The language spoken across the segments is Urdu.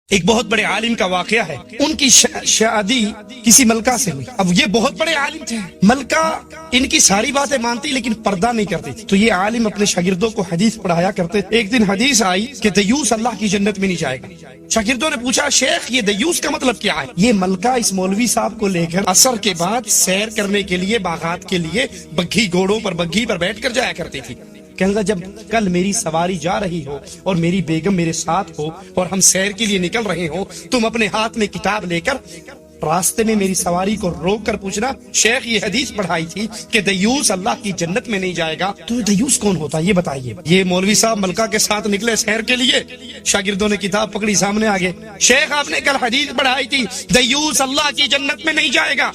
ایک بہت بڑے عالم کا واقعہ ہے، ان کی شادی کسی ملکہ سے ہوئی۔ اب یہ بہت بڑے عالم تھے، ملکہ ان کی ساری باتیں مانتی لیکن پردہ نہیں کرتی تھی۔ تو یہ عالم اپنے شاگردوں کو حدیث پڑھایا کرتے تھے۔ ایک دن حدیث آئی کہ دیوس اللہ کی جنت میں نہیں جائے گا۔ شاگردوں نے پوچھا شیخ یہ دیوس کا مطلب کیا ہے؟ یہ ملکہ اس مولوی صاحب کو لے کر عصر کے بعد سیر کرنے کے لیے، باغات کے لیے بگھی گھوڑوں پر، بگھی پر بیٹھ کر جایا کرتی تھی۔ کہنے لگا جب کل میری سواری جا رہی ہو اور میری بیگم میرے ساتھ ہو اور ہم سیر کے لیے نکل رہے ہو، تم اپنے ہاتھ میں کتاب لے کر راستے میں میری سواری کو روک کر پوچھنا شیخ یہ حدیث پڑھائی تھی کہ دیوس اللہ کی جنت میں نہیں جائے گا، تو دیوس کون ہوتا ہے یہ بتائیے۔ یہ مولوی صاحب ملکہ کے ساتھ نکلے سیر کے لیے، شاگردوں نے کتاب پکڑی، سامنے آگے شیخ آپ نے کل حدیث پڑھائی تھی دیوس اللہ کی جنت میں نہیں جائے گا،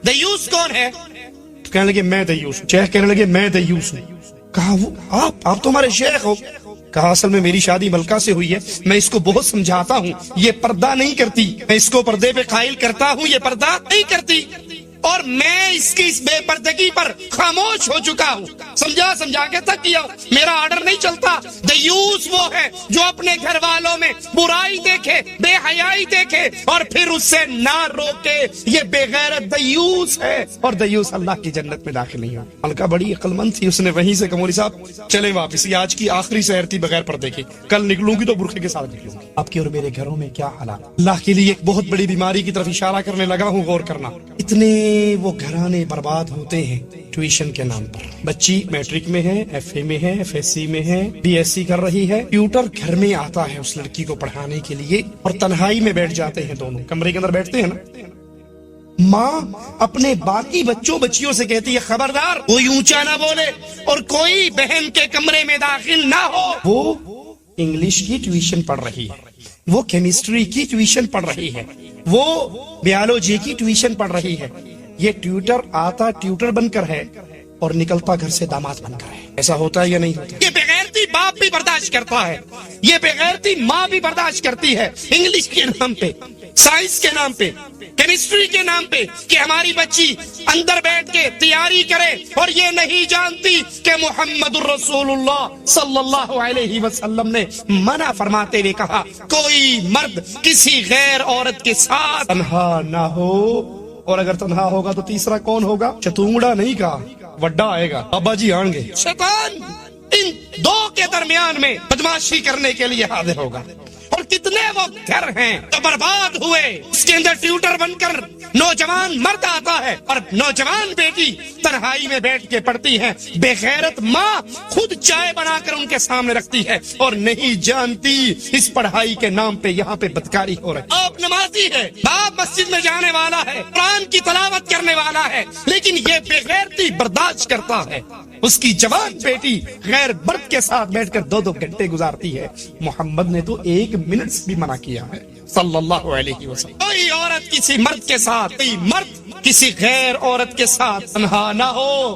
دیوس کون ہے؟ تو کہنے لگے میں دیوس ہوں۔ شیخ کہنے لگے میں دیوس ہوں۔ کہا وہ آپ تو ہمارے شیخ ہو۔ کہا اصل میں میری شادی ملکہ سے ہوئی ہے، میں اس کو بہت سمجھاتا ہوں، یہ پردہ نہیں کرتی، میں اس کو پردے پہ قائل کرتا ہوں، یہ پردہ نہیں کرتی، اور میں اس کی اس بے پردگی پر خاموش ہو چکا ہوں، سمجھا کے تھک گیا ہوں، میرا آرڈر نہیں چلتا۔ دیوس وہ ہے جو اپنے گھر والوں میں برائی دیکھے، بے حیائی دیکھے اور پھر اس سے نہ روکے، یہ بے غیرت دیوس ہے، اور دیوس اللہ کی جنت میں داخل نہیں ہو۔ ملکہ بڑی عقل مند تھی، اس نے وہیں سے مولوی صاحب چلے واپس، یہ آج کی آخری سیر تھی بغیر پردے کی، کل نکلوں گی تو برقعے کے ساتھ نکلوں گی۔ آپ کے اور میرے گھروں میں کیا حالات، اللہ کے لیے ایک بہت بڑی بیماری کی طرف اشارہ کرنے لگا ہوں، غور کرنا۔ اتنے وہ گھرانے برباد ہوتے ہیں ٹیوشن کے نام پر۔ بچی میٹرک میں ہے، ایف اے میں ہے، ایف ایس سی میں ہے، بی ایس سی کر رہی ہے، ٹیوٹر گھر میں آتا ہے اس لڑکی کو پڑھانے کے لیے، اور تنہائی میں بیٹھ جاتے ہیں، دونوں کمرے کے اندر بیٹھتے ہیں نا۔ ماں اپنے باقی بچیوں سے کہتی ہے خبردار کوئی اونچا نہ بولے اور کوئی بہن کے کمرے میں داخل نہ ہو۔ وہ انگلش کی ٹیوشن پڑھ رہی ہے، وہ کیمسٹری کی ٹیوشن پڑھ رہی ہے، وہ بیالوجی کی ٹیوشن پڑھ رہی ہے۔ یہ ٹیوٹر آتا ٹیوٹر بن کر ہے اور نکلتا گھر سے داماد بن کر ہے۔ ایسا ہوتا ہے یا نہیں ہوتا؟ یہ بغیرتی باپ بھی برداشت کرتا ہے، یہ بغیرتی ماں بھی برداشت کرتی ہے، انگلش کے نام پہ، سائنس کے نام پہ، کیمسٹری کے نام پہ، کہ ہماری بچی اندر بیٹھ کے تیاری کرے اور یہ نہیں جانتی کہ محمد الرسول اللہ صلی اللہ علیہ وسلم نے منع فرماتے ہوئے کہا کوئی مرد کسی غیر عورت کے ساتھ تنہا نہ ہو، اور اگر تنہا ہوگا تو تیسرا کون ہوگا؟ چتونگڑا نہیں کہا، وڈا آئے گا، ابا جی آئیں گے۔ شیطان ان دو کے درمیان میں بدماشی کرنے کے لیے حاضر ہوگا، اور کتنے وہ گھر ہیں تو برباد ہوئے، اس کے اندر ٹیوٹر بن کر نوجوان مرد آتا ہے اور نوجوان بیٹی تنہائی میں بیٹھ کے پڑھتی ہے، بے غیرت ماں خود چائے بنا کر ان کے سامنے رکھتی ہے اور نہیں جانتی اس پڑھائی کے نام پہ یہاں پہ بدکاری ہو رہی ہے۔ آپ نمازی ہے، باپ مسجد میں جانے والا ہے، قرآن کی تلاوت کرنے والا ہے، لیکن یہ بے غیرتی برداشت کرتا ہے، اس کی جوان بیٹی غیر مرد کے ساتھ بیٹھ کر 2 گھنٹے گزارتی ہے۔ محمد نے تو 1 منٹ بھی منع کیا ہے صلی اللہ علیہ وسلم۔ کوئی عورت کسی مرد کے ساتھ، کوئی مرد کسی غیر عورت کے ساتھ تنہا نہ ہو،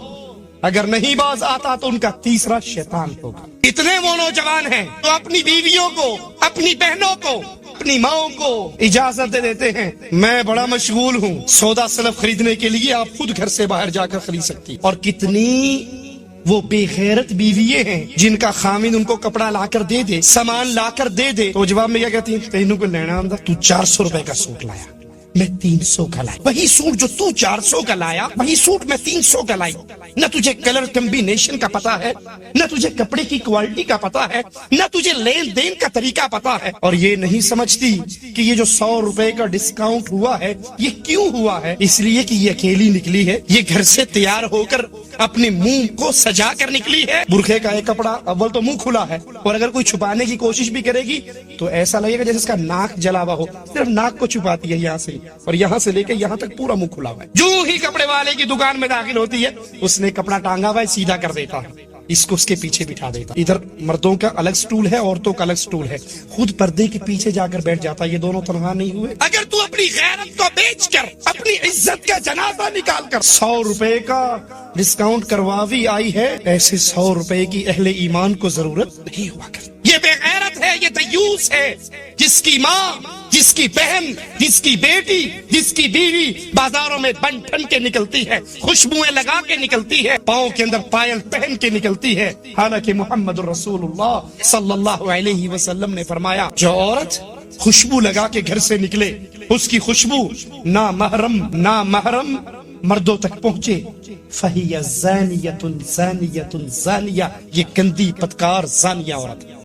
اگر نہیں باز آتا تو ان کا تیسرا شیطان ہوگا۔ اتنے وہ نوجوان ہیں تو اپنی بیویوں کو، اپنی بہنوں کو، اپنی ماں کو اجازت دے دیتے ہیں میں بڑا مشغول ہوں، سودا سلف خریدنے کے لیے آپ خود گھر سے باہر جا کر خرید سکتی۔ اور کتنی وہ بے غیرت بیویے ہیں جن کا خامن ان کو کپڑا لا کر دے دے، سامان لا کر دے دے، تو جواب میں کیا کہتی ہیں؟ تینوں کو لینا اندر، تو 400 روپے کا سوٹ لایا، میں 300 کا لایا، وہی سوٹ جو تو 400 کا لایا وہی سوٹ میں 300 کا لائی۔ نہ تجھے کلر کمبینیشن کا پتا ہے، نہ تجھے کپڑے کی کوالٹی کا پتا ہے، نہ تجھے لین دین کا طریقہ پتا ہے، اور یہ نہیں سمجھتی کہ یہ جو 100 روپے کا ڈسکاؤنٹ ہوا ہے یہ کیوں ہوا ہے؟ اس لیے کہ یہ اکیلی نکلی ہے، یہ گھر سے تیار ہو کر اپنے منہ کو سجا کر نکلی ہے۔ برقعے کا ایک کپڑا، اول تو منہ کھلا ہے، اور اگر کوئی چھپانے کی کوشش بھی کرے گی تو ایسا لگے گا جیسے اس کا ناک جلا ہوا ہو، صرف ناک کو چھپاتی ہے یہاں سے، اور یہاں سے لے کے یہاں تک پورا منہ کھلا ہوا ہے۔ جو ہی کپڑے والے کی دکان میں داخل ہوتی ہے اس نے کپڑا ٹانگا ہوا ہے، سیدھا کر دیتا ہے، اس کو اس کے پیچھے بٹھا دیتا، ادھر مردوں کا الگ سٹول ہے، عورتوں کا الگ سٹول ہے، خود پردے کے پیچھے جا کر بیٹھ جاتا ہے۔ یہ دونوں تنہا نہیں ہوئے؟ اگر تو اپنی غیرت کو بیچ کر، اپنی عزت کا جنازہ نکال کر 100 روپے کا ڈسکاؤنٹ کرواوی آئی ہے، ایسے 100 روپے کی اہل ایمان کو ضرورت نہیں ہوا کر۔ یہ بے غیرت ہے، یہ دیوس ہے، جس کی ماں، جس کی بہن، جس کی بیٹی، جس کی بیوی بازاروں میں بن ٹھن کے نکلتی ہے، خوشبوئیں لگا کے نکلتی ہے، پاؤں کے اندر پائل پہن کے نکلتی ہے، حالانکہ محمد الرسول اللہ صلی اللہ علیہ وسلم نے فرمایا جو عورت خوشبو لگا کے گھر سے نکلے، اس کی خوشبو نامحرم مردوں تک پہنچے، فہی زانیۃ زانیۃ زانیہ، یہ گندی بدکار زانیہ عورت ہے۔